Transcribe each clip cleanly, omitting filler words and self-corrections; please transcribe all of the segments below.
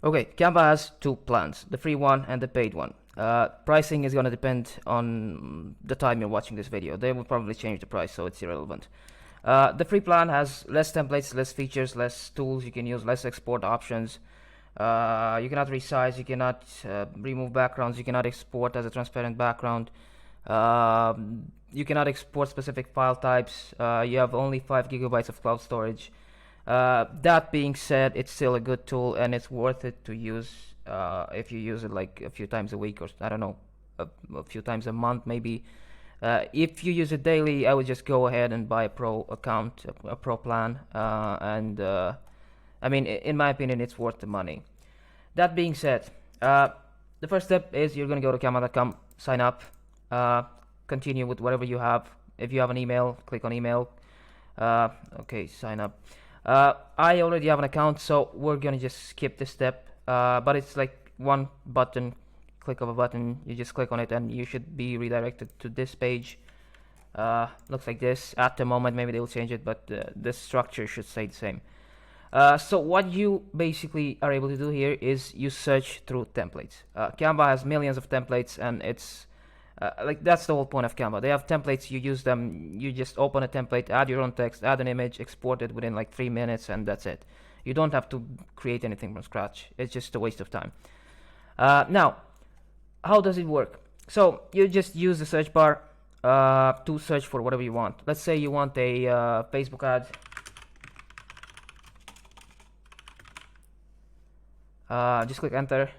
Okay, Canva has two plans, the free one and the paid one. Pricing is going to depend on the time you're watching this video. They will probably change the price, so it's irrelevant. The free plan has less templates, less features, less tools you can use, less export options. You cannot resize, you cannot remove backgrounds, you cannot export as a transparent background. You cannot export specific file types. You have only 5 gigabytes of cloud storage. That being said, it's still a good tool and it's worth it to use if you use it like a few times a week, or I don't know, a few times a month maybe. If you use it daily, I would just go ahead and buy a pro account, a pro plan, I mean, in my opinion, it's worth the money. That being said, the first step is you're going to go to canva.com, sign up, continue with whatever you have. If you have an email, click on email. Okay, sign up. I already have an account, so we're going to just skip this step. But it's like one button, click of a button. You just click on it and you should be redirected to this page. Looks like this. At the moment, maybe they'll change it, but the structure should stay the same. So what you basically are able to do here is you search through templates. Canva has millions of templates, and it's like that's the whole point of Canva. They have templates, you use them, you just open a template, add your own text, add an image, export it within like 3 minutes, and that's it. You don't have to create anything from scratch. It's just a waste of time. Now, how does it work? So you just use the search bar to search for whatever you want. Let's say you want a Facebook ad. Just click enter,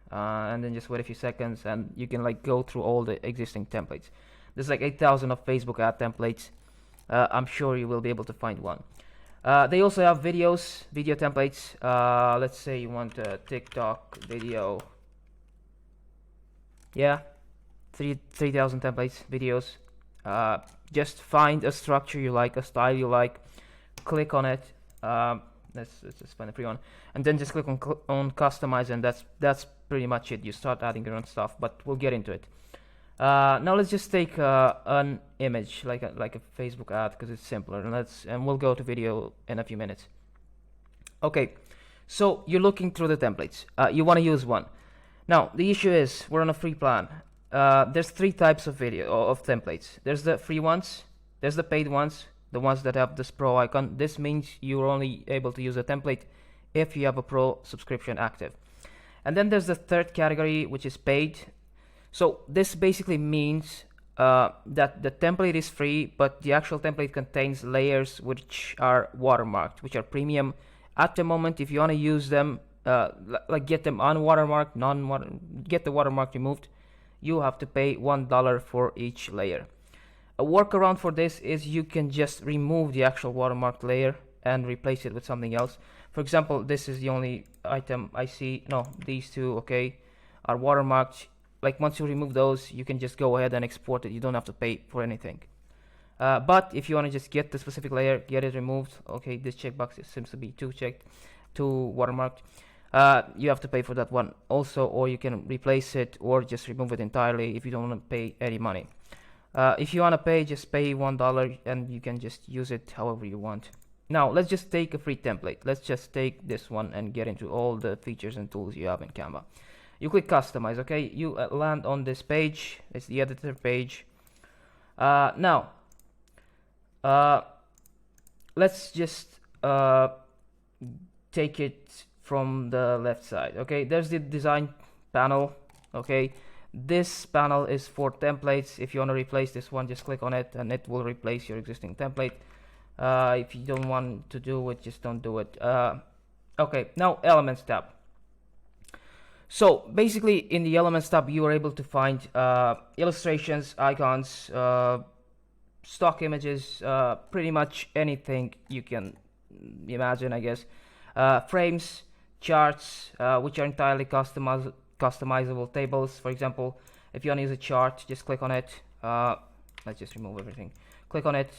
and then just wait a few seconds, and you can like go through all the existing templates. There's like 8,000 of Facebook ad templates. I'm sure you will be able to find one. They also have video templates. Let's say you want a TikTok video. Yeah, 3,000 templates, videos. Just find a structure you like, a style you like, click on it. Let's just find a free one, and then just click on customize, and that's pretty much it. You start adding your own stuff, but we'll get into it. Now let's just take an image like a Facebook ad, because it's simpler, and we'll go to video in a few minutes. Okay, so you're looking through the templates. You want to use one. Now the issue is we're on a free plan. There's 3 types of templates. There's the free ones, there's the paid ones, the ones that have this pro icon. This means you're only able to use a template if you have a pro subscription active. And then there's the third category, which is paid. So this basically means that the template is free, but the actual template contains layers which are watermarked, which are premium. At the moment, if you want to use them, like get them unwatermarked, get the watermark removed, you have to pay $1 for each layer. A workaround for this is you can just remove the actual watermarked layer and replace it with something else. For example, this is the only item I see. No, these two, okay, are watermarked. Like once you remove those, you can just go ahead and export it. You don't have to pay for anything. But if you want to just get the specific layer, get it removed. Okay, this checkbox seems to be too watermarked. You have to pay for that one also, or you can replace it or just remove it entirely if you don't want to pay any money. If you want to pay, just pay $1 and you can just use it however you want. Now let's just take a free template. Let's just take this one and get into all the features and tools you have in Canva. You click customize, okay? You land on this page. It's the editor page. Now let's just take it from the left side. Okay, there's the design panel. Okay, this panel is for templates. If you want to replace this one, just click on it and it will replace your existing template. If you don't want to do it, just don't do it. Okay, now Elements tab. So basically in the Elements tab you are able to find illustrations, icons, stock images, pretty much anything you can imagine, I guess. Frames, charts, which are entirely customizable, tables. For example, if you want to use a chart, just click on it. Let's just remove everything. Click on it,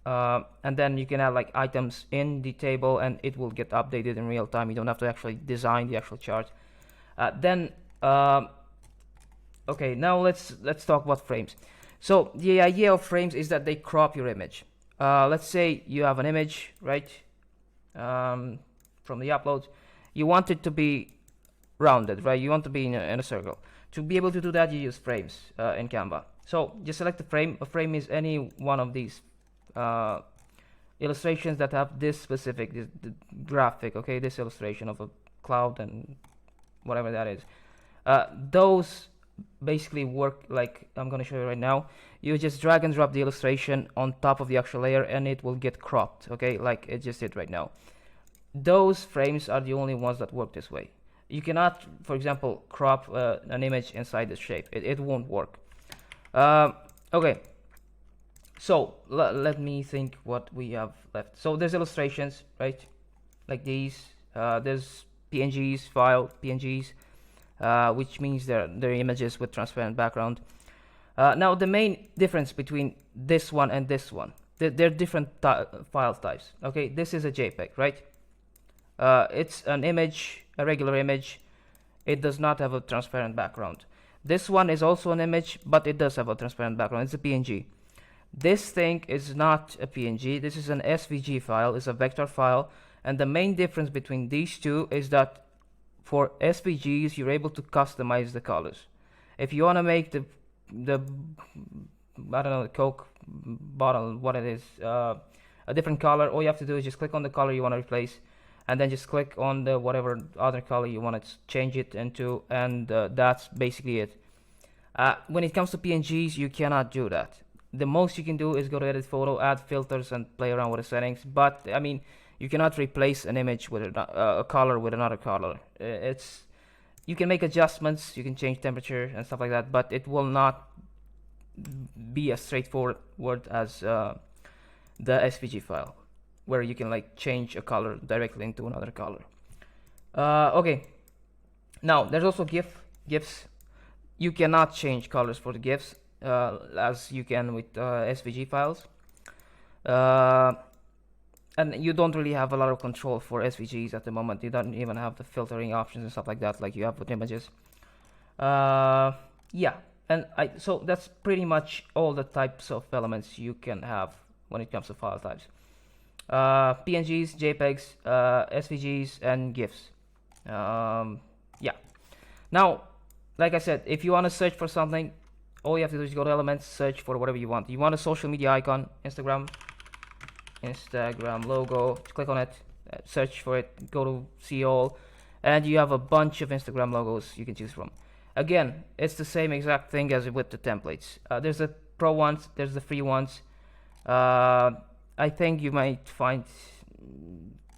and then you can add like items in the table and it will get updated in real time. You don't have to actually design the actual chart. Okay, now let's talk about frames. So the idea of frames is that they crop your image. Let's say you have an image, right, from the upload. You want it to be rounded, right? You want to be in a circle. To be able to do that, you use frames in Canva. So just select the frame. A frame is any one of these illustrations that have this specific the graphic, okay, this illustration of a cloud and whatever that is. Those basically work like I'm going to show you right now. You just drag and drop the illustration on top of the actual layer and it will get cropped, okay, like it just did right now. Those frames are the only ones that work this way. You cannot, for example, crop an image inside the shape. It won't work. Okay, so let me think what we have left. So there's illustrations, right, like these. There's PNGs, PNGs, which means they're images with transparent background. Now the main difference between this one and this one, they're different file types. Okay, this is a JPEG, right? It's an image, a regular image. It does not have a transparent background. This one is also an image, but it does have a transparent background. It's a PNG. This thing is not a PNG. This is an SVG file. It's a vector file. And the main difference between these two is that for SVGs, you're able to customize the colors. If you want to make the I don't know, the Coke bottle, what it is, a different color, all you have to do is just click on the color you want to replace, and then just click on the whatever other color you want to change it into, and that's basically it. When it comes to PNGs, you cannot do that. The most you can do is go to edit photo, add filters, and play around with the settings. But I mean, you cannot replace an image with a color with another color. You can make adjustments, you can change temperature and stuff like that, but it will not be as straightforward as the SVG file, where you can like change a color directly into another color. Okay, now there's also GIFs. You cannot change colors for the GIFs as you can with SVG files. And you don't really have a lot of control for SVGs at the moment. You don't even have the filtering options and stuff like that like you have with images. Yeah, and so that's pretty much all the types of elements you can have when it comes to file types. PNGs, JPEGs, SVGs, and GIFs. Yeah. Now, like I said, if you want to search for something, all you have to do is go to Elements, search for whatever you want. You want a social media icon, Instagram logo, click on it, search for it, go to see all, and you have a bunch of Instagram logos you can choose from. Again, it's the same exact thing as with the templates. There's the pro ones, there's the free ones. I think you might find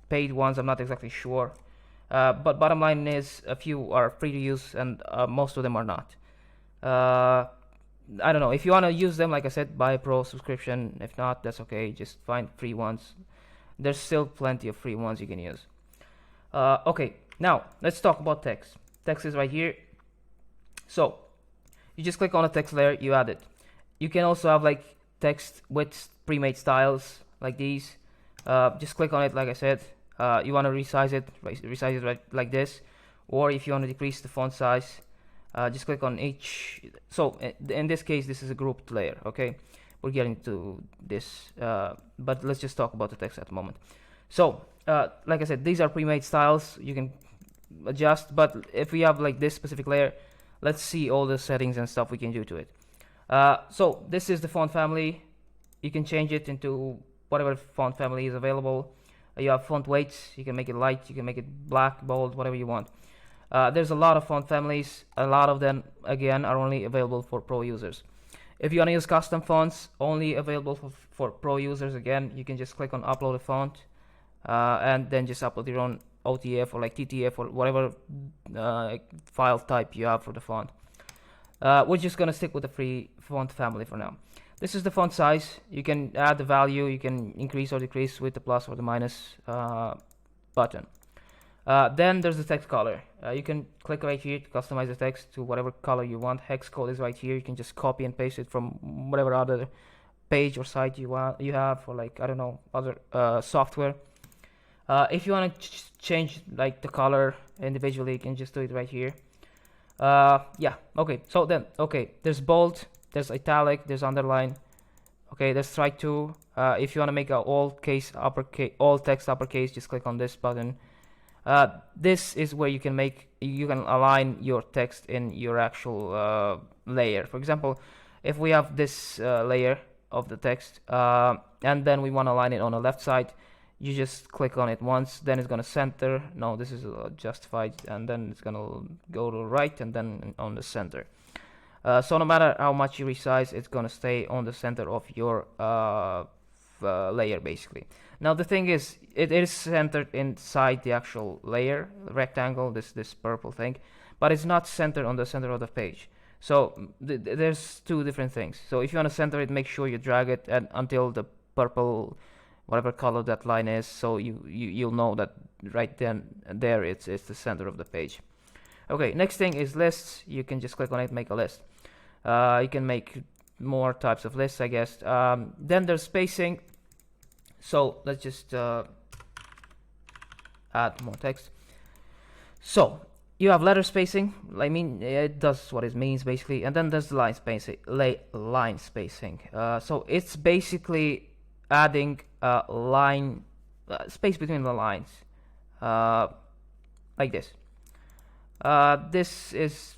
paid ones, I'm not exactly sure. But bottom line is a few are free to use and most of them are not. I don't know, if you want to use them, like I said, buy a pro subscription. If not, that's okay, just find free ones. There's still plenty of free ones you can use. Okay, now let's talk about text. Text is right here. So you just click on a text layer, you add it. You can also have like text with pre-made styles like these. Just click on it, like I said. You want to resize it right like this, or if you want to decrease the font size, just click on each. So in this case, this is a grouped layer. Okay, we're getting to this, but let's just talk about the text at the moment. So like I said, these are pre-made styles. You can adjust, but if we have like this specific layer, let's see all the settings and stuff we can do to it. So this is the font family. You can change it into whatever font family is available. You have font weights. You can make it light, you can make it black, bold, whatever you want. There's a lot of font families. A lot of them, again, are only available for pro users. If you want to use custom fonts, only available for pro users, again, you can just click on upload a font and then just upload your own OTF or like TTF or whatever file type you have for the font. We're just going to stick with the free font family for now. This is the font size. You can add the value. You can increase or decrease with the plus or the minus button. Then there's the text color. You can click right here to customize the text to whatever color you want. Hex code is right here. You can just copy and paste it from whatever other page or site you have, or like, I don't know, other software. If you want to change like the color individually, you can just do it right here. Yeah, okay, so then, okay, there's bold, there's italic, there's underline, okay, there's strike to. If you want to make all text uppercase, just click on this button. This is where you can align your text in your actual layer. For example, if we have this layer of the text and then we want to align it on the left side, you just click on it once, then it's going to center. No, this is justified, and then it's going to go to the right and then on the center. So no matter how much you resize, it's going to stay on the center of your layer basically. Now the thing is, it is centered inside the actual layer rectangle, this purple thing, but it's not centered on the center of the page. So there's two different things. So if you want to center it, make sure you drag it until the purple, whatever color that line is, so you'll know that right then and there it's the center of the page. Okay, next thing is lists. You can just click on it, make a list. You can make more types of lists, I guess. Then there's spacing. So let's just add more text. So you have letter spacing. I mean, it does what it means basically. And then there's the line spacing. Line spacing. So it's basically adding line space between the lines, like this. This is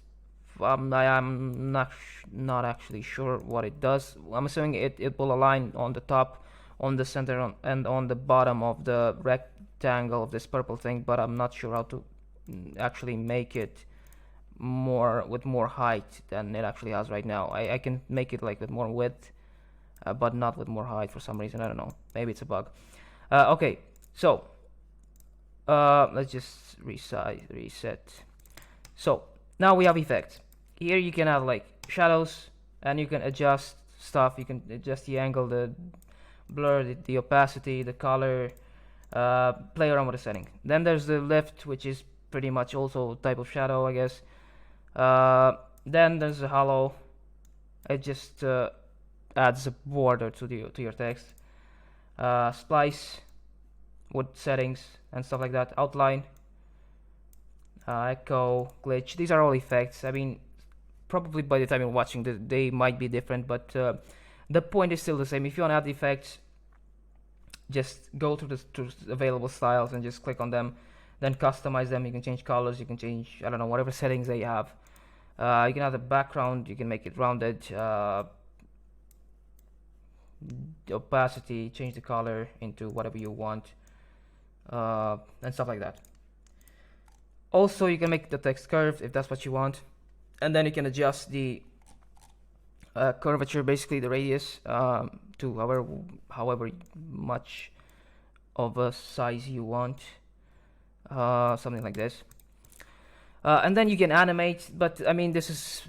I am not actually sure what it does. I'm assuming it will align on the top, on the center, and on the bottom of the rectangle of this purple thing, but I'm not sure how to actually make it with more height than it actually has right now. I can make it like with more width, but not with more height for some reason. I don't know, maybe it's a bug. Okay, so let's just reset. So now we have effects. Here you can have like shadows, and you can adjust stuff. You can adjust the angle, the blur, the opacity, the color, play around with the setting. Then there's the lift, which is pretty much also a type of shadow, I guess. Then there's the hollow. It just adds a border to your text. Splice with settings and stuff like that. Outline, echo, glitch. These are all effects. I mean, probably by the time you're watching they might be different, but the point is still the same. If you want to add effects, just go to the available styles and just click on them, then customize them. You can change colors, you can change, I don't know, whatever settings they have. You can have the background, you can make it rounded, opacity, change the color into whatever you want, and stuff like that. Also, you can make the text curved if that's what you want, and then you can adjust the curvature, basically the radius, to however much of a size you want, something like this. And then you can animate, but I mean, this is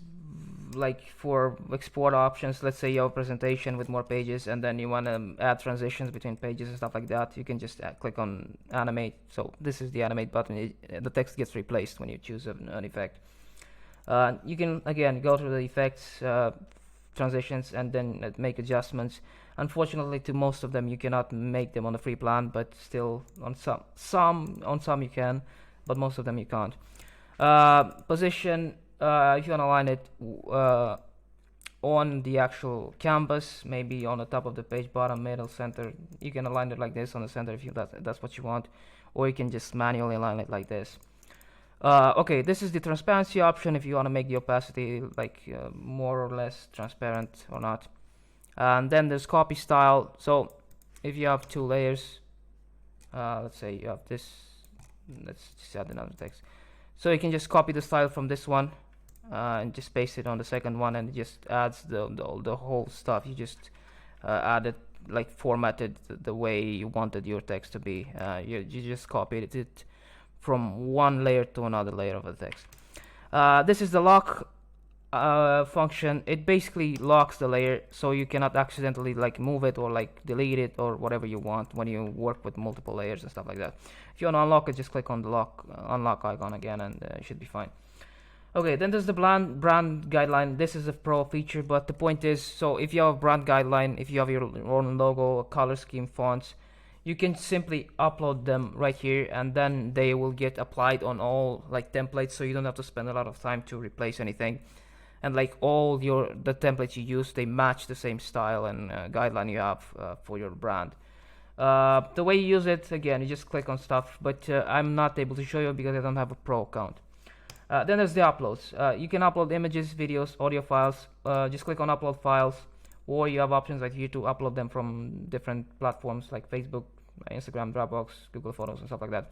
like for export options. Let's say you have a presentation with more pages and then you want to add transitions between pages and stuff like that. You can just click on animate. So this is the animate button. The text gets replaced when you choose an effect. You can again go to the effects, transitions, and then make adjustments. Unfortunately, to most of them you cannot make them on the free plan, but still on some you can, but most of them you can't. Position, if you want to align it on the actual canvas, maybe on the top of the page, bottom, middle, center, you can align it like this on the center if that's what you want, or you can just manually align it like this. Okay, this is the transparency option if you want to make the opacity like more or less transparent or not. And then there's copy style. So if you have two layers, let's say you have this, let's just add another text. So you can just copy the style from this one and just paste it on the second one, and it just adds the whole stuff. You just added, like, formatted the way you wanted your text to be. You just copied it from one layer to another layer of the text. This is the lock function. It basically locks the layer, so you cannot accidentally like move it or like delete it or whatever you want when you work with multiple layers and stuff like that. If you want to unlock it, just click on the unlock icon again, and it should be fine. Okay, then there's the brand guideline. This is a pro feature, but the point is, so if you have a brand guideline, if you have your own logo, color scheme, fonts, you can simply upload them right here, and then they will get applied on all like templates, so you don't have to spend a lot of time to replace anything. And like all the templates you use, they match the same style and guideline you have for your brand. The way you use it, again, you just click on stuff, but I'm not able to show you because I don't have a pro account. Then there's the uploads. You can upload images, videos, audio files. Just click on upload files, or you have options like here to upload them from different platforms like Facebook, Instagram, Dropbox, Google Photos, and stuff like that.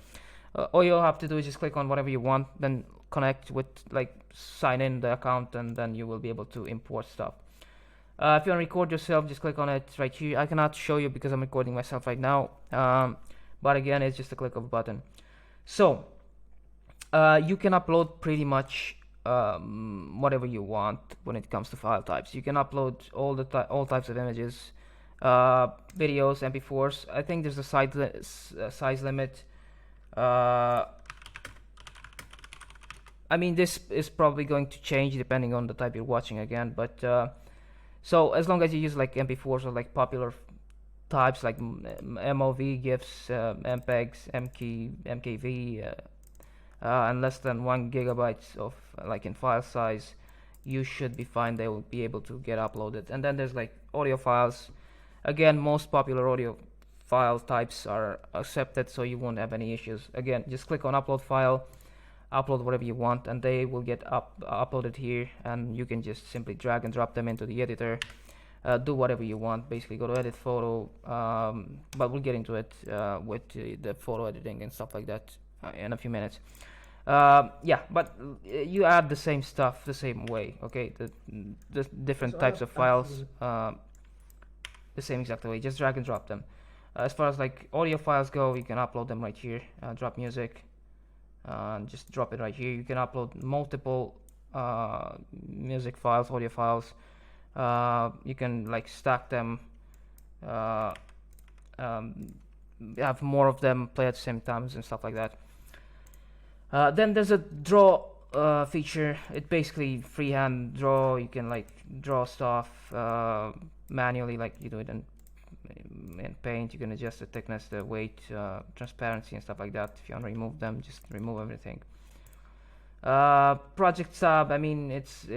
All you'll have to do is just click on whatever you want, then connect with, like, sign in the account, and then you will be able to import stuff. If you want to record yourself, just click on it right here. I cannot show you because I'm recording myself right now, but again, it's just a click of a button. So you can upload pretty much whatever you want when it comes to file types. You can upload all types of images, videos, MP4s. I think there's a size limit. I mean, this is probably going to change depending on the type you're watching again, but so as long as you use like MP4s or like popular types like MOV, GIFs, MPEGs, MKV, and less than 1 gigabyte of like in file size, you should be fine. They will be able to get uploaded. And then there's like audio files. Again, most popular audio file types are accepted, so you won't have any issues. Again, just click on upload file, upload whatever you want, and they will get uploaded here, and you can just simply drag and drop them into the editor. Do whatever you want, basically go to edit photo, but we'll get into it with the photo editing and stuff like that in a few minutes. Yeah, but you add the same stuff the same way, okay? The different types of files, the same exact way, just drag and drop them. As far as like audio files go, you can upload them right here. Drop music, just drop it right here. You can upload multiple music files, audio files. You can like stack them, have more of them play at the same times and stuff like that. Then there's a draw feature. It basically freehand draw. You can like draw stuff manually, like you do it in Paint. You can adjust the thickness, the weight, transparency, and stuff like that. If you want to remove them, just remove everything. Project tab. I mean, it's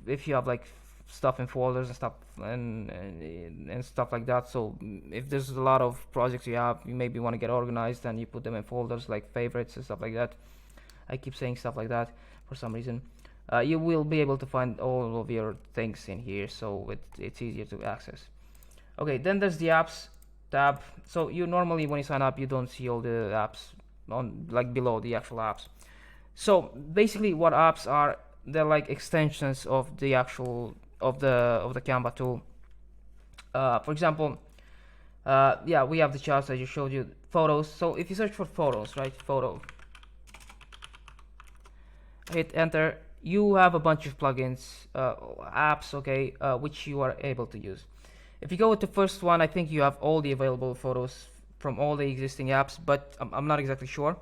if you have like stuff in folders and stuff and stuff like that. So if there's a lot of projects you have, you maybe want to get organized, and you put them in folders like favorites and stuff like that. I keep saying stuff like that for some reason. You will be able to find all of your things in here, so it's easier to access. Okay, then there's the apps tab. So you normally, when you sign up, you don't see all the apps on like below the actual apps. So basically what apps are, they're like extensions of the actual of the Canva tool. For example, yeah, we have the charts I just showed you, photos. So if you search for photos, right, photo, hit enter, you have a bunch of plugins, apps, okay, which you are able to use. If you go with the first one, I think you have all the available photos from all the existing apps, but I'm not exactly sure.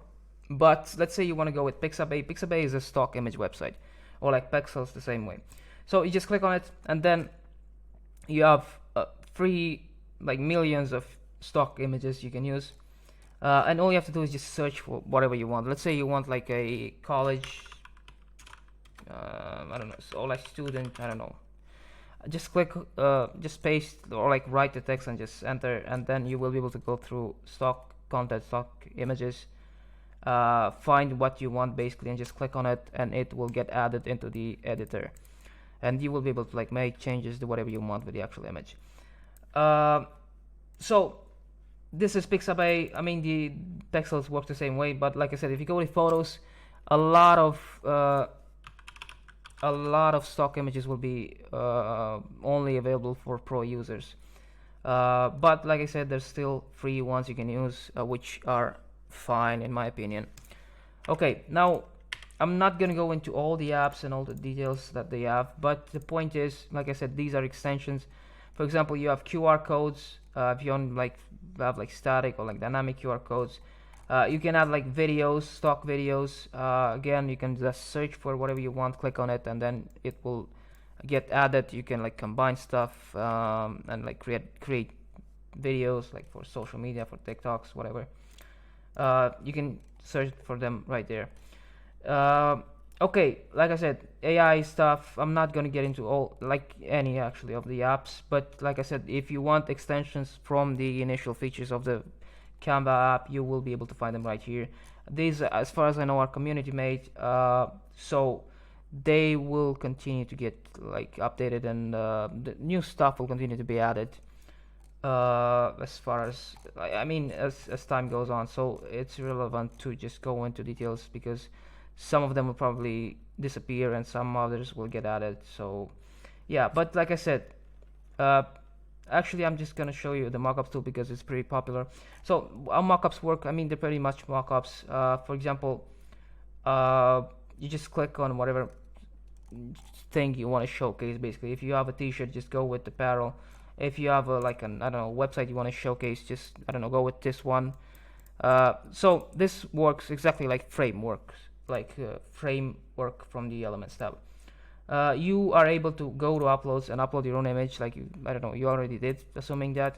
But let's say you want to go with Pixabay. Pixabay is a stock image website, or like Pexels the same way. So you just click on it, and then you have free, like millions of stock images you can use. And all you have to do is just search for whatever you want. Let's say you want like a college, I don't know, so like student, I don't know. Just click, just paste or like write the text and just enter, and then you will be able to go through stock content, stock images, find what you want basically, and just click on it, and it will get added into the editor, and you will be able to like make changes to whatever you want with the actual image. So this is Pixabay. I mean, the pixels work the same way, but like I said, if you go with photos, a lot of stock images will be only available for pro users, but like I said, there's still free ones you can use, which are fine in my opinion. Okay, now I'm not gonna go into all the apps and all the details that they have, but the point is, like I said, these are extensions. For example, you have QR codes. If you want like have like static or like dynamic QR codes, you can add like videos, stock videos. Again, you can just search for whatever you want, click on it, and then it will get added. You can like combine stuff and like create videos like for social media, for TikToks, whatever. You can search for them right there. Okay, like I said, AI stuff, I'm not gonna get into all, like any actually of the apps, but like I said, if you want extensions from the initial features of the Canva app, you will be able to find them right here. These, as far as I know, are community made, so they will continue to get like updated, and the new stuff will continue to be added as far as I mean as time goes on. So it's relevant to just go into details because some of them will probably disappear and some others will get added. So yeah, but like I said, uh, actually I'm just gonna show you the mockups tool because it's pretty popular. So how mockups work, I mean, they're pretty much mockups. For example, you just click on whatever thing you want to showcase. Basically, if you have a t-shirt, just go with apparel. If you have like an, I don't know, website you want to showcase, just, I don't know, go with this one. So this works exactly like frameworks, like framework from the Elements tab. You are able to go to uploads and upload your own image, like you, I don't know, you already did, assuming that.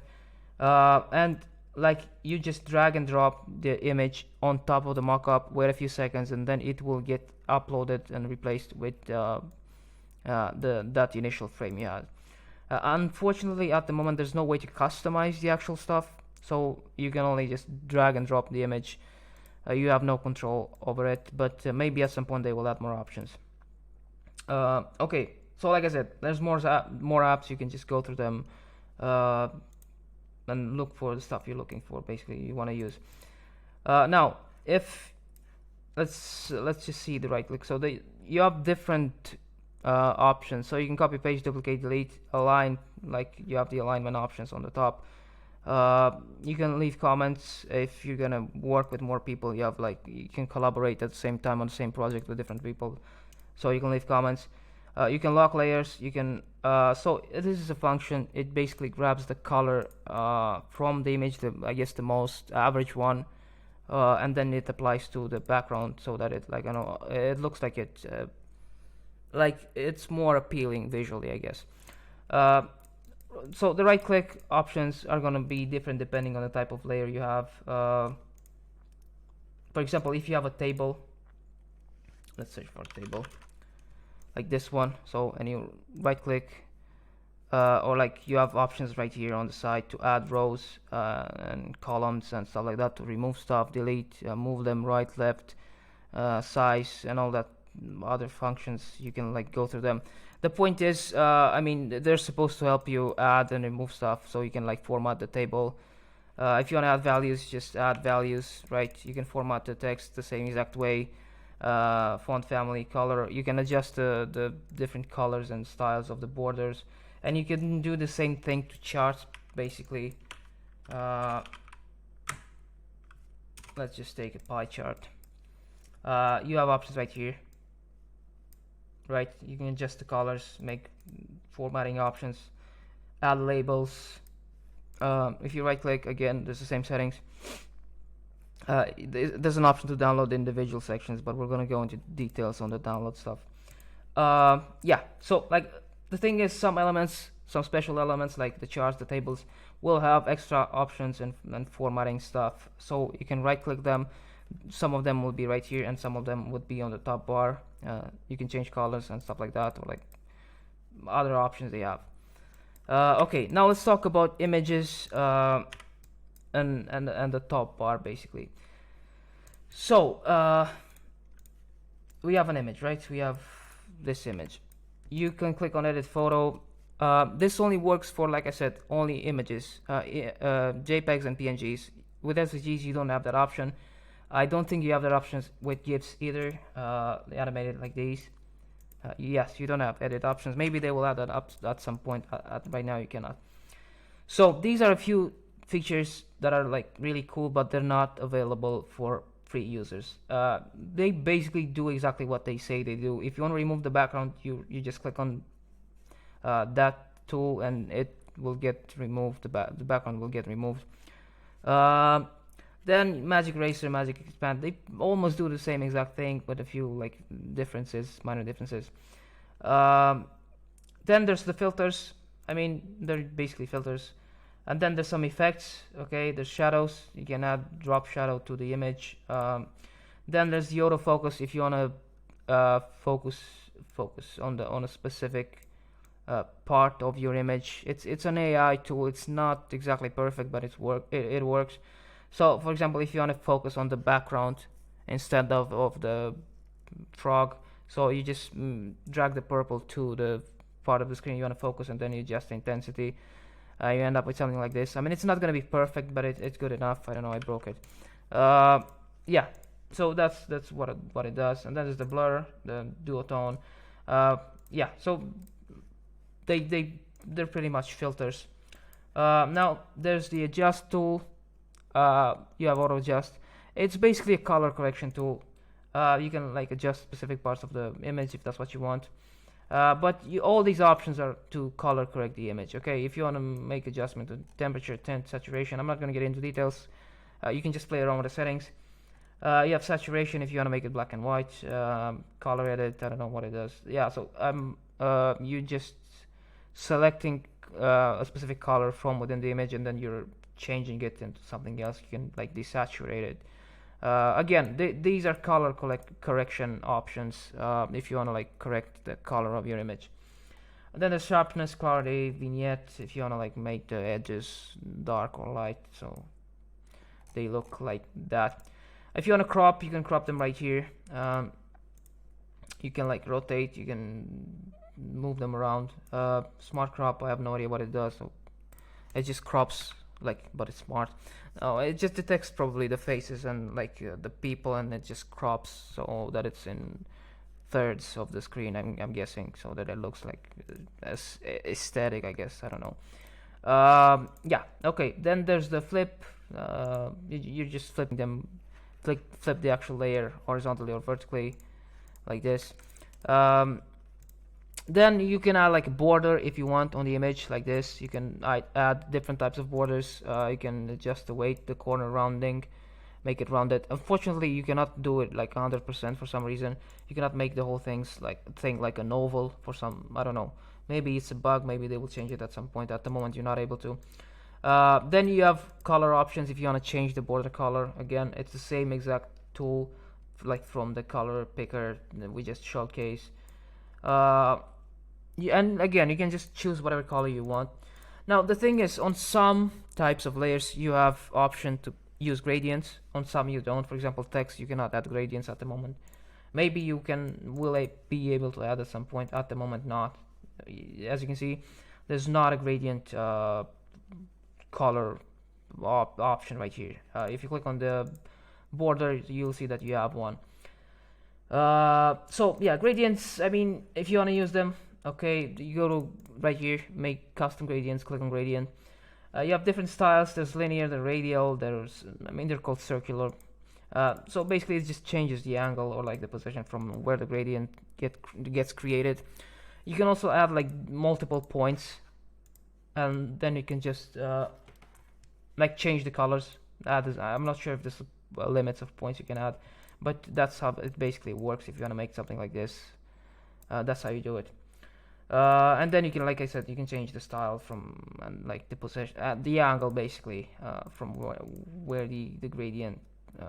And like you just drag and drop the image on top of the mockup, wait a few seconds, and then it will get uploaded and replaced with that initial frame you had. Unfortunately, at the moment, there's no way to customize the actual stuff, so you can only just drag and drop the image. You have no control over it, but maybe at some point they will add more options. Okay, so like I said, there's more apps. You can just go through them and look for the stuff you're looking for. Basically, you want to use. Now, if let's just see the right click. So you have different options. So you can copy, paste, duplicate, delete, align. Like you have the alignment options on the top. You can leave comments if you're gonna work with more people. You have like, you can collaborate at the same time on the same project with different people. So you can leave comments. You can lock layers. You can so this is a function. It basically grabs the color from the image, I guess the most average one, and then it applies to the background so that it, like, I know, it looks like it's more appealing visually, I guess. So the right click options are gonna be different depending on the type of layer you have. For example, if you have a table, let's search for a table like this one. So, and you right click, or like you have options right here on the side to add rows and columns and stuff like that, to remove stuff, delete, move them right, left, size, and all that other functions. You can like go through them. The point is, I mean, they're supposed to help you add and remove stuff, so you can like format the table. If you want to add values, just add values, right? You can format the text the same exact way. Font family, color, you can adjust the different colors and styles of the borders, and you can do the same thing to charts, basically. Let's just take a pie chart. You have options right here, right? You can adjust the colors, make formatting options, add labels. If you right click, again, there's the same settings. There's an option to download individual sections, but we're gonna go into details on the download stuff. Yeah, so like the thing is, some elements, some special elements like the charts, the tables, will have extra options and formatting stuff. So you can right click them. Some of them will be right here, and some of them would be on the top bar. You can change colors and stuff like that, or like other options they have. Okay, now let's talk about images and the top bar, basically. So we have an image, right? We have this image. You can click on edit photo. This only works for, like I said, only images, JPEGs and PNGs. With SVGs, you don't have that option. I don't think you have that option with GIFs either, animated like these. Yes, you don't have edit options. Maybe they will add that up at some point. Right now, you cannot. So these are a few features that are like really cool, but they're not available for free users. They basically do exactly what they say they do. If you want to remove the background, you just click on that tool and it will get removed. The background will get removed. Then Magic Eraser, Magic Expand, they almost do the same exact thing, but a few like differences, minor differences. Then there's the filters. I mean, they're basically filters. And then there's some effects. Okay, there's shadows. You can add drop shadow to the image. Then there's the autofocus if you want to focus on a specific part of your image. It's an AI tool. It's not exactly perfect, but it works. So for example, if you want to focus on the background instead of the frog, so you just drag the purple to the part of the screen you want to focus, and then you adjust the intensity. You end up with something like this. I mean, it's not going to be perfect, but it's good enough. I don't know, I broke it. Yeah, so that's what it does. And then there's the blur, the duotone. Yeah, so they're pretty much filters. Now there's the adjust tool. You have auto adjust. It's basically a color correction tool. You can like adjust specific parts of the image if that's what you want. But all these options are to color correct the image. Okay, if you want to make adjustment to temperature, tint, saturation, I'm not going to get into details. You can just play around with the settings. You have saturation if you want to make it black and white. Color edit, I don't know what it does. Yeah, so you just selecting a specific color from within the image, and then you're changing it into something else. You can like desaturate it. Again, these are color correction options if you want to like correct the color of your image. And then the sharpness, clarity, vignette, if you want to like make the edges dark or light so they look like that. If you want to crop, you can crop them right here. You can like rotate, you can move them around. Smart crop, I have no idea what it does, so it just crops like, but it's smart. Oh, it just detects probably the faces and like the people, and it just crops so that it's in thirds of the screen, I'm guessing, so that it looks like as aesthetic, I guess. I don't know. Yeah, okay, then there's the flip. You're just flipping them, flip the actual layer horizontally or vertically like this. Then you can add like a border if you want on the image like this. You can add different types of borders. You can adjust the weight, the corner rounding, make it rounded. Unfortunately, you cannot do it like 100% for some reason. You cannot make the whole thing like an oval for some, I don't know. Maybe it's a bug, maybe they will change it at some point. At the moment, you're not able to. Then you have color options if you want to change the border color. Again, it's the same exact tool like from the color picker that we just showcased. And again, you can just choose whatever color you want. Now the thing is, on some types of layers you have option to use gradients, on some you don't. For example, text, you cannot add gradients at the moment. Maybe you will be able to add at some point. At the moment, not. As you can see, there's not a gradient color option right here. If you click on the border, you'll see that you have one. So yeah, gradients, I mean, if you want to use them, okay, you go to right here, make custom gradients, click on gradient. You have different styles. There's linear, the radial, there's, I mean, they're called circular. So basically it just changes the angle or like the position from where the gradient gets created. You can also add like multiple points, and then you can just like change the colors. I'm not sure if there's limits of points you can add, but that's how it basically works. If you want to make something like this, that's how you do it. And then you can, like I said, you can change the style from and like the position, the angle basically, from where the gradient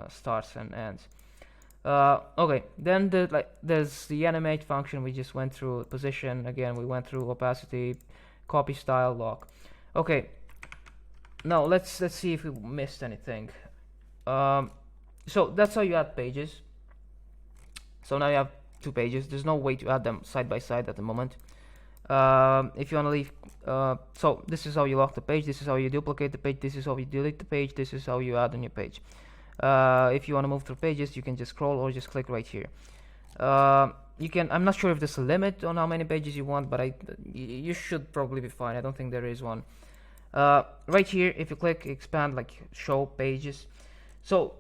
starts and ends. Okay, then there's the animate function. We just went through position. Again, we went through opacity, copy, style, lock. Okay, now let's see if we missed anything. So that's how you add pages. So now you have two pages. There's no way to add them side by side at the moment. If you want to leave, so this is how you lock the page, this is how you duplicate the page, this is how you delete the page, this is how you add a new page. If you want to move through pages, you can just scroll or just click right here. You can, I'm not sure if there's a limit on how many pages you want, but you should probably be fine. I don't think there is one. Right here, if you click expand, like show pages. So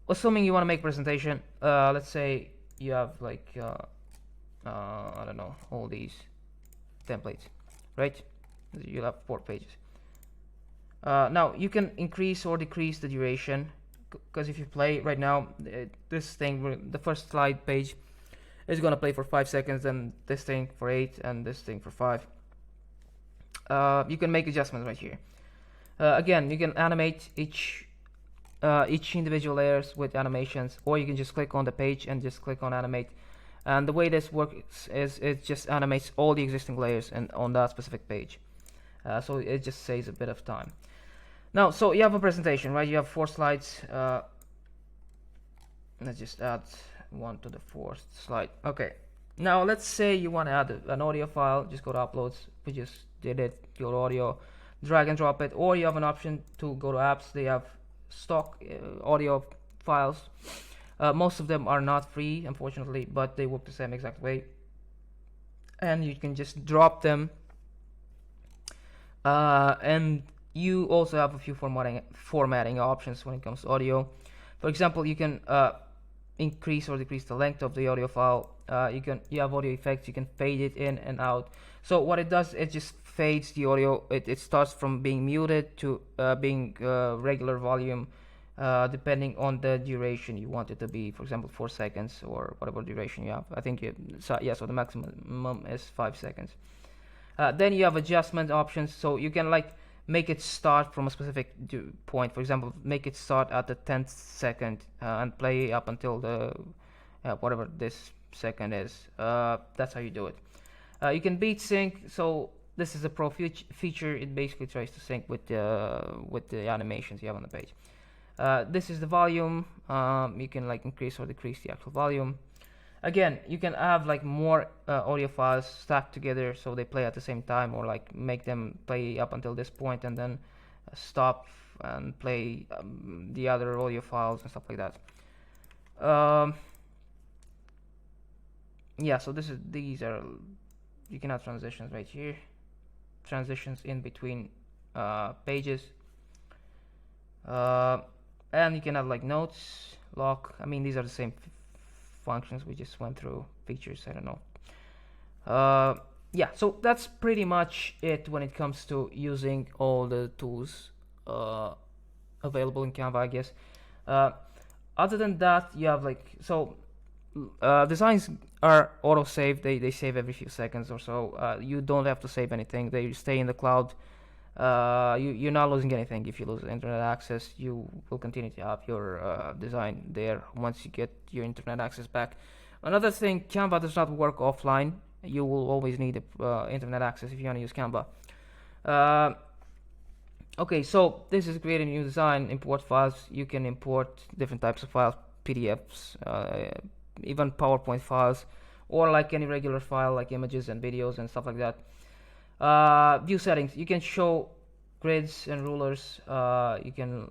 assuming you want to make presentation, let's say you have like I don't know, all these templates, right? You'll have 4 pages. Now you can increase or decrease the duration, because if you play right now, this thing, the first slide page is gonna play for 5 seconds, and this thing for 8, and this thing for 5. You can make adjustments right here. Again, you can animate each individual layers with animations, or you can just click on the page and just click on animate. And the way this works is it just animates all the existing layers and on that specific page. So it just saves a bit of time. Now, so you have a presentation, right? You have 4 slides. Let's just add one to the 4th slide. Okay. Now let's say you want to add an audio file. Just go to uploads. We just did it. Your audio, drag and drop it. Or you have an option to go to apps. They have stock audio files. Most of them are not free, unfortunately, but they work the same exact way. And you can just drop them. And you also have a few formatting options when it comes to audio. For example, you can increase or decrease the length of the audio file. You have audio effects. You can fade it in and out. So what it does, it just fades the audio. It starts from being muted to being regular volume, depending on the duration you want it to be. For example, 4 seconds or whatever duration you have. I think so the maximum is 5 seconds. Then you have adjustment options, so you can like make it start from a specific point. For example, make it start at the 10th second and play up until the whatever this second is. That's how you do it. You can beat sync. So this is a pro feature. It basically tries to sync with the animations you have on the page. This is the volume. You can like increase or decrease the actual volume. Again, you can have like more audio files stacked together so they play at the same time, or like make them play up until this point and then stop and play the other audio files and stuff like that. Yeah, so these are, you can have transitions right here, transitions in between pages, and you can have like notes, lock. I mean, these are the same functions we just went through. Features, I don't know. Yeah, so that's pretty much it when it comes to using all the tools available in Canva, I guess. Other than that, you have like, so designs are auto-saved. They save every few seconds or so. You don't have to save anything. They stay in the cloud. You're not losing anything. If you lose internet access, you will continue to have your design there once you get your internet access back. Another thing, Canva does not work offline. You will always need internet access if you want to use Canva. Okay, so this is create a new design, import files. You can import different types of files, PDFs, even PowerPoint files, or like any regular file like images and videos and stuff like that. View settings, you can show grids and rulers. You can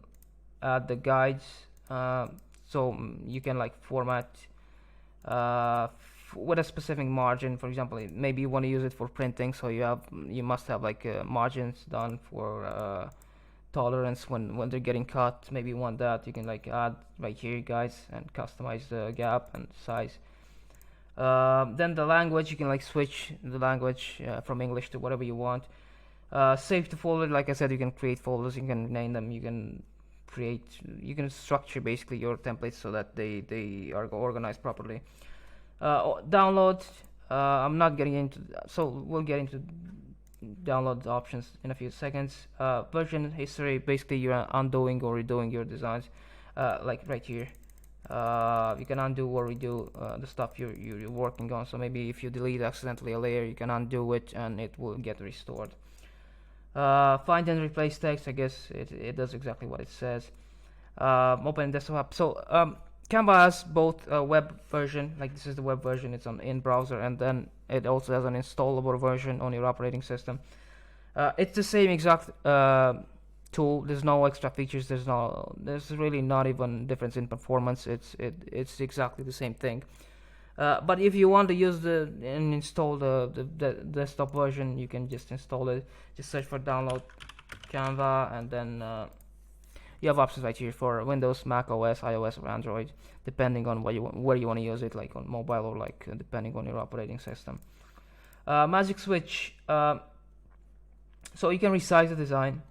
add the guides, so you can like format with a specific margin. For example, maybe you want to use it for printing, so you must have like margins done for tolerance when they're getting cut. Maybe you want that, you can like add right here, guys, and customize the gap and size. Then the language, you can like switch the language from English to whatever you want. Save to folder, like I said, you can create folders, you can name them, you can structure basically your templates so that they are organized properly. Download, I'm not getting into that, so we'll get into download options in a few seconds. Version history, basically you're undoing or redoing your designs, like right here. You can undo or redo the stuff you're working on. So maybe if you delete accidentally a layer, you can undo it and it will get restored. Find and replace text, I guess it does exactly what it says. Open desktop. So Canva has both a web version, like this is the web version, it's in browser, and then it also has an installable version on your operating system. It's the same exact tool. There's no extra features. There's really not even difference in performance. It's exactly the same thing. But if you want to use and install the desktop version, you can just install it. Just search for download Canva, and then you have options right here for Windows, Mac OS, iOS, or Android, depending on where you want to use it, like on mobile or like depending on your operating system. Magic Switch. So you can resize the design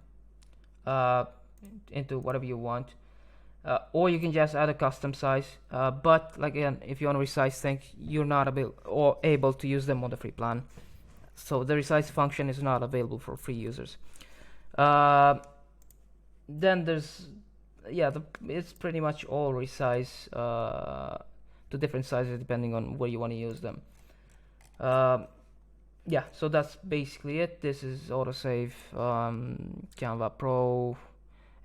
into whatever you want, or you can just add a custom size. But like again, if you want to resize things, you're not able to use them on the free plan. So the resize function is not available for free users. Then there's it's pretty much all resize to different sizes depending on where you want to use them. Yeah, so that's basically it. This is autosave, Canva Pro,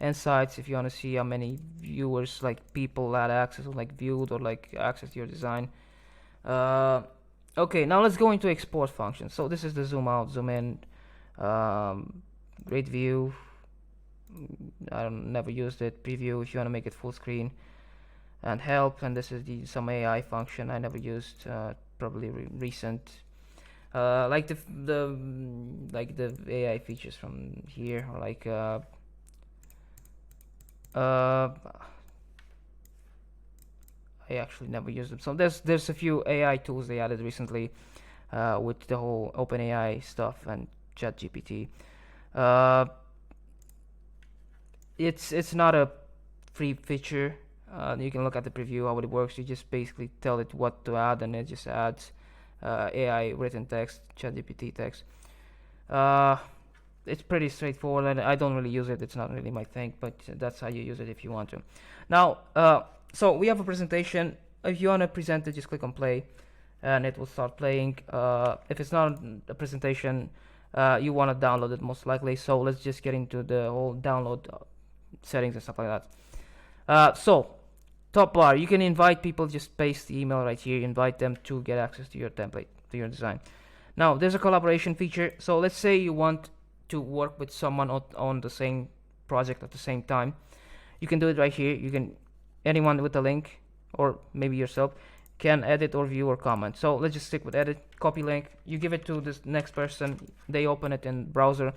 insights if you want to see how many viewers, like people that access or like viewed or like access your design. Okay, now let's go into export functions. So this is the zoom out, zoom in, great view. I never used it. Preview if you want to make it full screen, and help. And this is the some AI function I never used. Probably recent. Like the AI features from here, or like I actually never used them. So there's a few AI tools they added recently with the whole OpenAI stuff and ChatGPT. It's not a free feature. You can look at the preview how it works. You just basically tell it what to add, and it just adds AI written text, ChatGPT text. It's pretty straightforward, and I don't really use it. It's not really my thing, but that's how you use it if you want to. Now, so we have a presentation. If you want to present it, just click on play, and it will start playing. If it's not a presentation, you want to download it most likely. So let's just get into the whole download settings and stuff like that. So top bar, you can invite people. Just paste the email right here. Invite them to get access to your template, to your design. Now there's a collaboration feature. So let's say you want to work with someone on the same project at the same time. You can do it right here. You can, anyone with a link, or maybe yourself, can edit or view or comment. So let's just stick with edit, copy link. You give it to this next person. They open it in browser.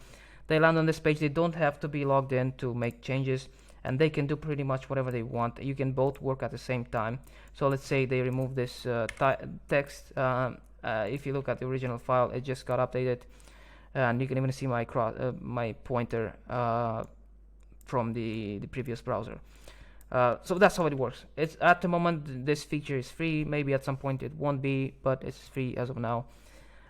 They land on this page. They don't have to be logged in to make changes, and they can do pretty much whatever they want. You can both work at the same time. So let's say they remove this text. If you look at the original file, it just got updated, and you can even see my my pointer from the previous browser. So that's how it works. It's at the moment this feature is free. Maybe at some point it won't be, but it's free as of now.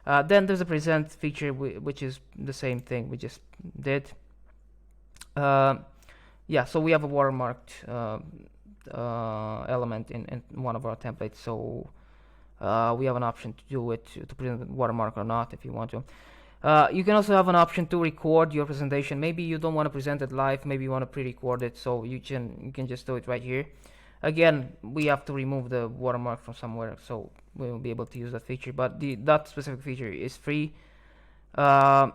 Then there's a present feature, which is the same thing we just did. Yeah, so we have a watermarked element in one of our templates. So we have an option to do it to present watermark or not if you want to. You can also have an option to record your presentation. Maybe you don't want to present it live. Maybe you want to pre-record it, so you can just do it right here. Again, we have to remove the watermark from somewhere, so we will be able to use that feature. But that specific feature is free. So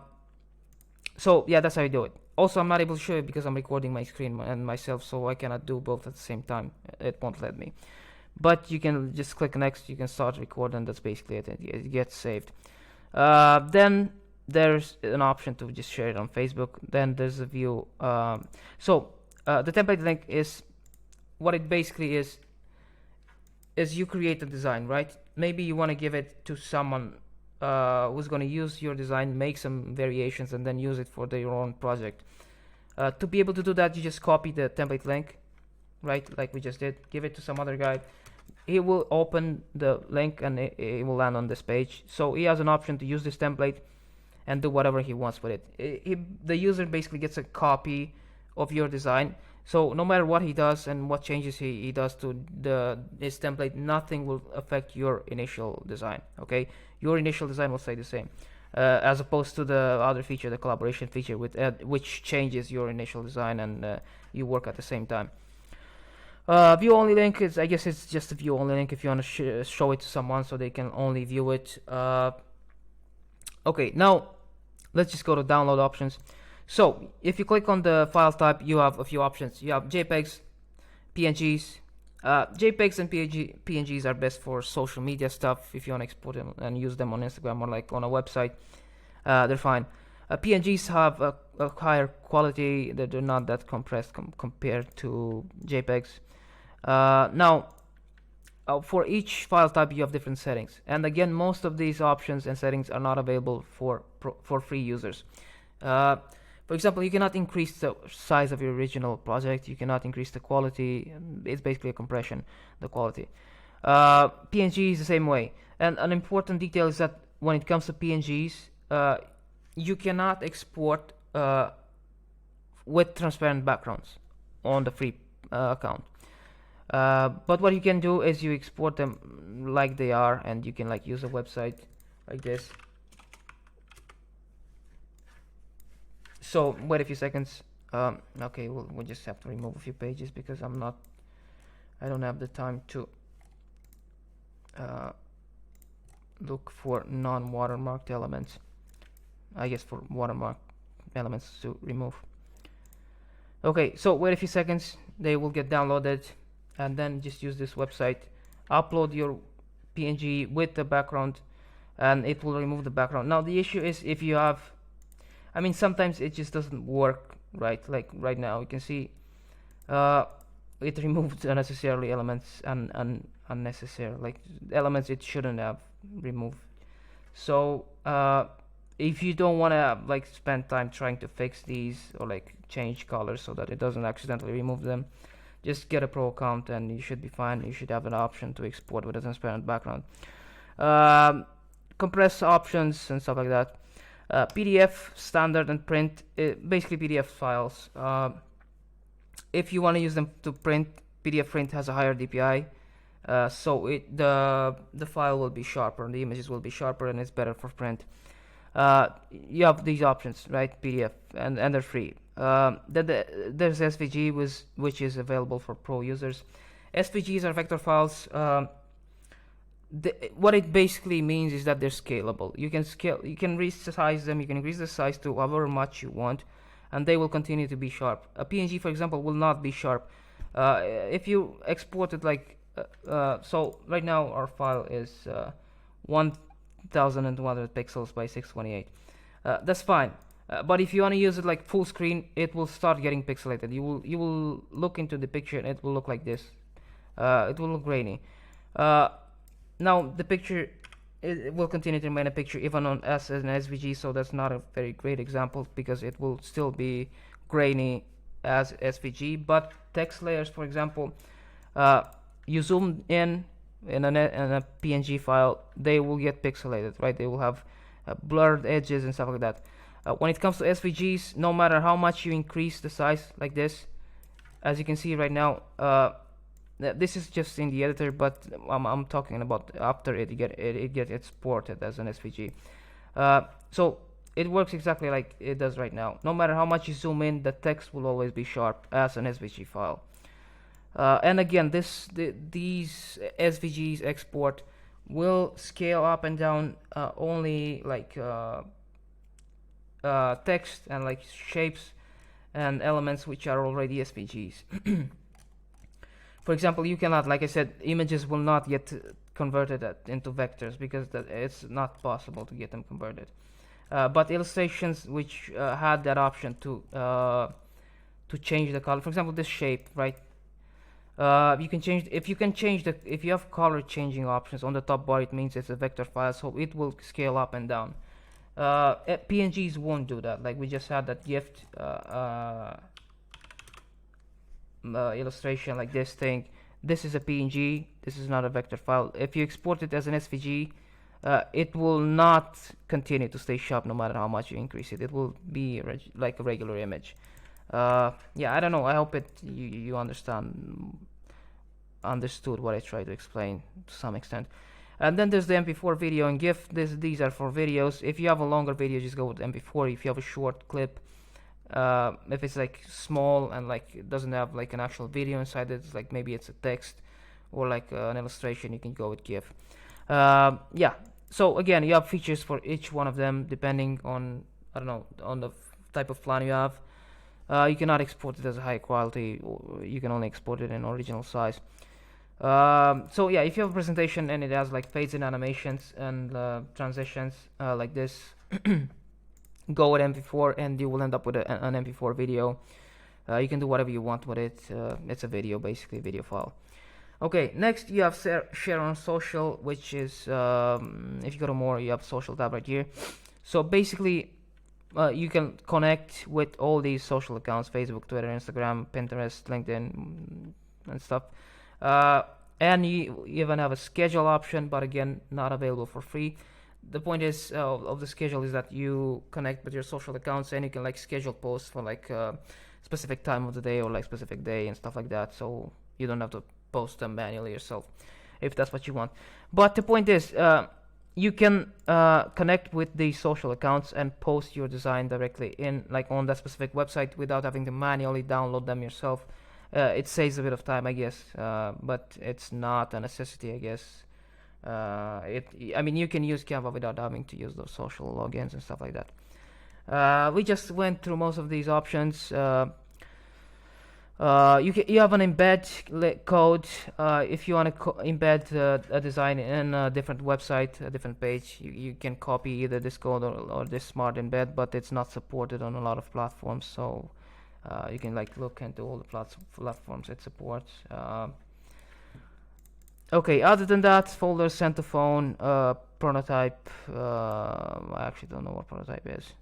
yeah, that's how you do it. Also, I'm not able to show it because I'm recording my screen and myself, so I cannot do both at the same time. It won't let me. But you can just click next. You can start recording. That's basically it. It gets saved. Then there's an option to just share it on Facebook. Then there's a view. So the template link is what it basically is you create a design, right? Maybe you want to give it to someone who's going to use your design, make some variations, and then use it for their own project. To be able to do that, you just copy the template link, right? Like we just did. Give it to some other guy. He will open the link and it will land on this page. So he has an option to use this template and do whatever he wants with it. The user basically gets a copy of your design. So no matter what he does and what changes he does to his template, nothing will affect your initial design. Okay, your initial design will stay the same, as opposed to the other feature, the collaboration feature, which changes your initial design and you work at the same time. View only link is, I guess it's just a view only link if you want to show it to someone so they can only view it. Okay, now let's just go to download options. So if you click on the file type, you have a few options. You have JPEGs, PNGs. JPEGs and PNGs are best for social media stuff. If you want to export them and use them on Instagram or like on a website, they're fine. PNGs have a higher quality. They're not that compressed compared to JPEGs. Now, for each file type, you have different settings. And again, most of these options and settings are not available for free users. For example, you cannot increase the size of your original project. You cannot increase the quality. It's basically a compression, the quality. PNG is the same way. And an important detail is that when it comes to PNGs, you cannot export with transparent backgrounds on the free account. But what you can do is you export them like they are, and you can like use a website like this. So wait a few seconds. Okay, we'll just have to remove a few pages because I don't have the time to look for non-watermarked elements. I guess for watermarked elements to remove. Okay, so wait a few seconds, they will get downloaded, and then just use this website, upload your PNG with the background, and it will remove the background. Now the issue is if you have, I mean, sometimes it just doesn't work right. Like right now you can see it removed unnecessarily elements and unnecessary like elements it shouldn't have removed. So if you don't want to like spend time trying to fix these or like change colors so that it doesn't accidentally remove them, just get a pro account and you should be fine. You should have an option to export with a transparent background. Compress options and stuff like that. PDF, standard, and print, basically PDF files. If you want to use them to print, PDF print has a higher DPI, so the file will be sharper and the images will be sharper and it's better for print. You have these options, right? PDF, and they're free. There's SVG, which is available for pro users. SVGs are vector files. What it basically means is that they're scalable. You can resize them, you can increase the size to however much you want, and they will continue to be sharp. A PNG, for example, will not be sharp. If you export it like, so right now our file is 1200 pixels by 628. That's fine. But if you want to use it like full screen, it will start getting pixelated. You will look into the picture and it will look like this. It will look grainy. Now the picture, it will continue to remain a picture even on as an SVG, so that's not a very great example because it will still be grainy as SVG. But text layers, for example, you zoom in a PNG file, they will get pixelated, right? They will have blurred edges and stuff like that. When it comes to SVGs, no matter how much you increase the size like this, as you can see right now, this is just in the editor, but I'm talking about after it gets exported as an SVG. So it works exactly like it does right now. No matter how much you zoom in, the text will always be sharp as an SVG file. And again, these SVGs export will scale up and down only like text and like shapes and elements which are already SVGs. For example, you cannot, like I said, images will not get converted into vectors because it's not possible to get them converted. But illustrations which had that option to change the color, for example, this shape, right? You can change if you have color changing options on the top bar, it means it's a vector file, so it will scale up and down. PNGs won't do that. Like we just had that gift illustration, like this thing. This is a PNG. This is not a vector file. If you export it as an SVG, it will not continue to stay sharp no matter how much you increase it. It will be like a regular image. Yeah, I don't know. I hope you understood what I tried to explain to some extent. And then there's the MP4 video and GIF. These are for videos. If you have a longer video, just go with MP4. If you have a short clip, if it's like small and like it doesn't have like an actual video inside it, it's like maybe it's a text or like an illustration, you can go with GIF. Yeah. So again, you have features for each one of them depending on, I don't know, on the type of plan you have. You cannot export it as a high quality, or you can only export it in original size. So yeah, if you have a presentation and it has like fades and animations and transitions like this, go with MP4 and you will end up with an MP4 video. You can do whatever you want with it. It's a video, basically video file. Okay, next you have share on social, which is if you go to more, you have social tab right here. So basically you can connect with all these social accounts: Facebook, Twitter, Instagram, Pinterest, LinkedIn, and stuff. And you even have a schedule option, but again, not available for free. The point is of the schedule is that you connect with your social accounts and you can like schedule posts for like specific time of the day or like specific day and stuff like that. So you don't have to post them manually yourself if that's what you want. But the point is, you can connect with the social accounts and post your design directly in like on that specific website without having to manually download them yourself. It saves a bit of time, I guess, but it's not a necessity, I guess. I mean, you can use Canva without having to use those social logins and stuff like that. We just went through most of these options. You have an embed code. If you want to embed a design in a different website, a different page, you can copy either this code or this smart embed, but it's not supported on a lot of platforms. So you can like look into all the platforms it supports. Okay, other than that, folder, centerphone, prototype. I actually don't know what prototype is.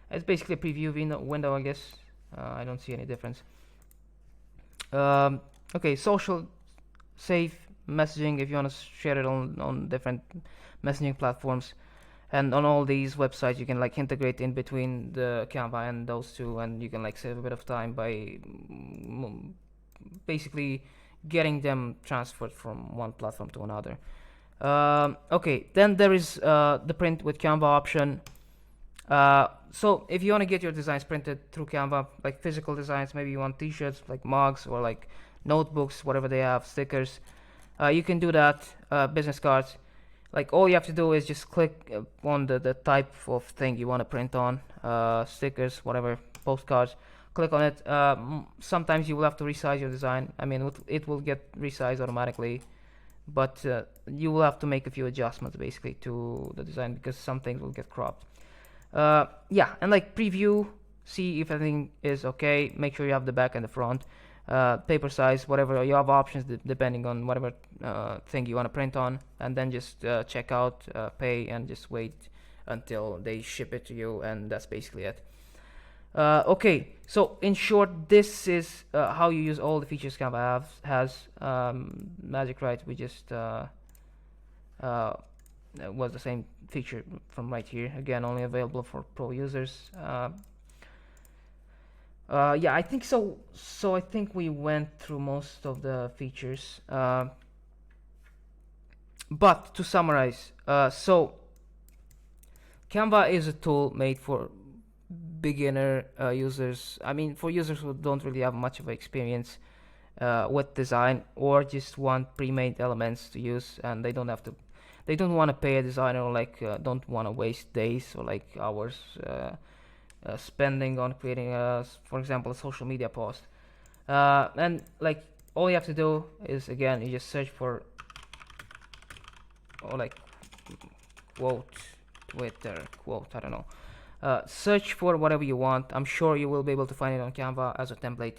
It's basically a preview window, I guess. I don't see any difference. Okay, social, safe messaging if you want to share it on different messaging platforms. And on all these websites, you can like integrate in between the Canva and those two, and you can like save a bit of time by basically getting them transferred from one platform to another. Okay, then there is the print with Canva option. So if you want to get your designs printed through Canva, like physical designs, maybe you want t-shirts, like mugs or like notebooks, whatever they have, stickers, you can do that. Business cards, like all you have to do is just click on the type of thing you want to print on, stickers, whatever, postcards, click on it. Sometimes you will have to resize your design. I mean, it will get resized automatically, but you will have to make a few adjustments basically to the design because some things will get cropped. Yeah, and like preview, see if everything is okay, make sure you have the back and the front, paper size, whatever, you have options depending on whatever thing you want to print on, and then just check out, pay, and just wait until they ship it to you, and that's basically it. Okay, so in short, this is how you use all the features Canva has. Magic Write, we just was the same feature from right here, again only available for pro users. Yeah, I think so I think we went through most of the features, but to summarize, so Canva is a tool made for beginner users. I mean, for users who don't really have much of experience with design, or just want pre-made elements to use, and they don't want to pay a designer, or like don't want to waste days or like hours spending on creating for example, a social media post. And like all you have to do is, again, you just search for, or like quote, Twitter quote, I don't know, search for whatever you want. I'm sure you will be able to find it on Canva as a template.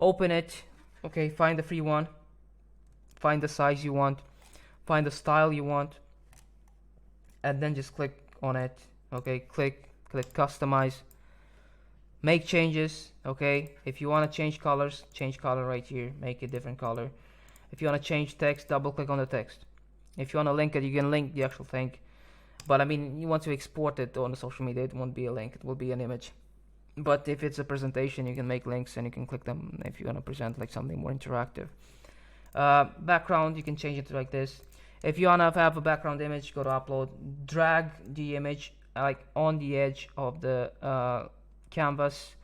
Open it, okay, find the free one, find the size you want, find the style you want, and then just click on it. Okay, click customize, make changes. Okay, if you want to change colors, change color right here, make a different color. If you want to change text, double click on the text. If you want to link it, you can link the actual thing, but I mean, you want to export it on the social media, it won't be a link, it will be an image. But if it's a presentation, you can make links and you can click them if you want to present like something more interactive. Background, you can change it like this. If you want to have a background image, go to upload, drag the image like on the edge of the canvas,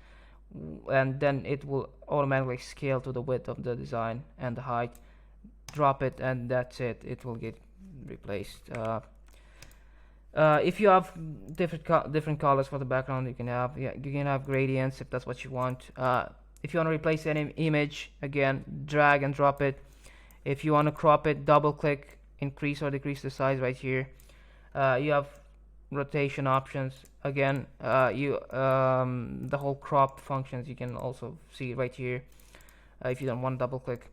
and then it will automatically scale to the width of the design and the height. Drop it, and that's it, it will get replaced. If you have different colors for the background, you can have gradients if that's what you want. If you want to replace any image, again, drag and drop it. If you want to crop it, double click, increase or decrease the size right here. You have rotation options. Again, the whole crop functions you can also see right here if you don't want to double click.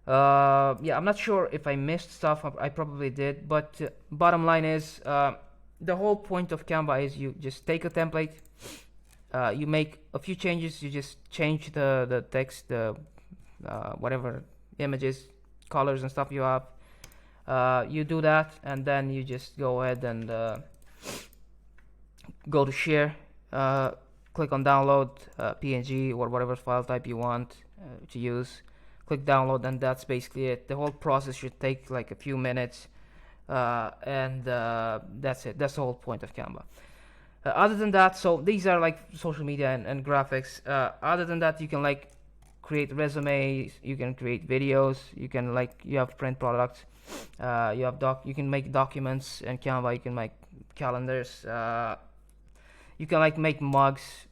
Yeah, I'm not sure if I missed stuff. I probably did, but bottom line is, the whole point of Canva is you just take a template, you make a few changes, you just change the text, whatever images, colors and stuff you have. You do that, and then you just go ahead and go to share, click on download PNG or whatever file type you want, to use. Click download, and that's basically it. The whole process should take like a few minutes, and that's it. That's the whole point of Canva. Other than that, so these are like social media and graphics. Other than that, you can like create resumes, you can create videos, you can like, you have print products, you have you can make documents in Canva, you can make calendars, you can like make mugs,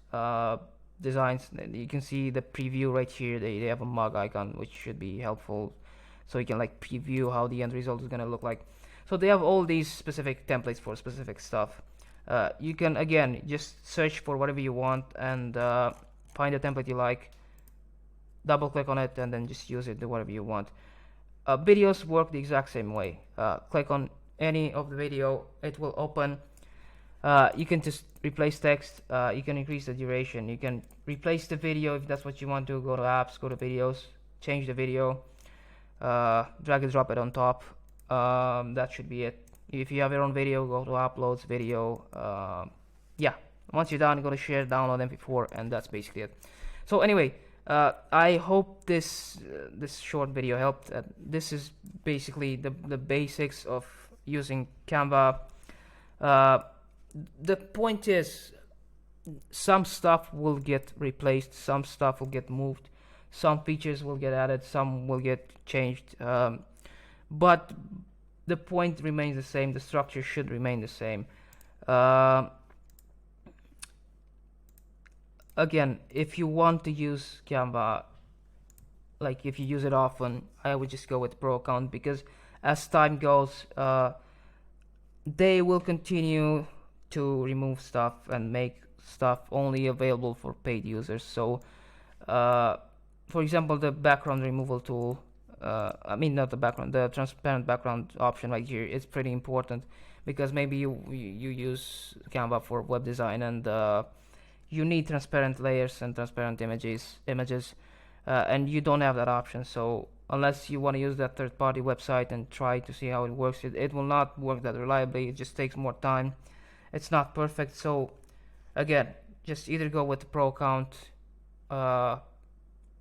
designs. You can see the preview right here. They have a mug icon, which should be helpful, so you can like preview how the end result is gonna look like. So they have all these specific templates for specific stuff. You can again just search for whatever you want and find a template you like, double click on it, and then just use it to whatever you want. Videos work the exact same way. Click on any of the video, it will open. You can just replace text, you can increase the duration, you can replace the video if that's what you want to. Go to apps, go to videos, change the video, drag and drop it on top. That should be it. If you have your own video, go to uploads, video. Yeah, once you're done, go to share, download MP4, and that's basically it. So anyway, I hope this short video helped. This is basically the basics of using Canva. The point is, some stuff will get replaced, some stuff will get moved, some features will get added, some will get changed, but the point remains the same. The structure should remain the same. Again, if you want to use Canva, like if you use it often, I would just go with Pro account, because as time goes, they will continue to remove stuff and make stuff only available for paid users. So for example, the background removal tool, I mean not the background, the transparent background option right here is pretty important, because maybe you use Canva for web design and you need transparent layers and transparent images, and you don't have that option. So unless you want to use that third-party website and try to see how it works, it will not work that reliably. It just takes more time. It's not perfect. So again, just either go with the Pro account.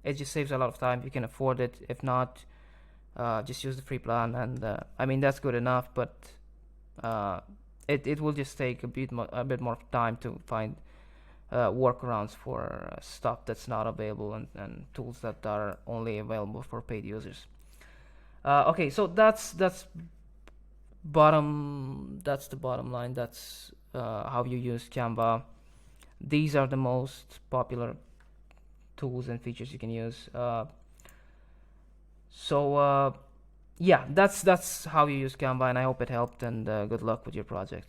It just saves a lot of time. You can afford it. If not, just use the free plan, and I mean that's good enough. But it will just take a bit more time to find workarounds for stuff that's not available, and tools that are only available for paid users. Okay, so that's the bottom line. That's how you use Canva. These are the most popular tools and features you can use. Yeah, that's how you use Canva, and I hope it helped, and good luck with your project.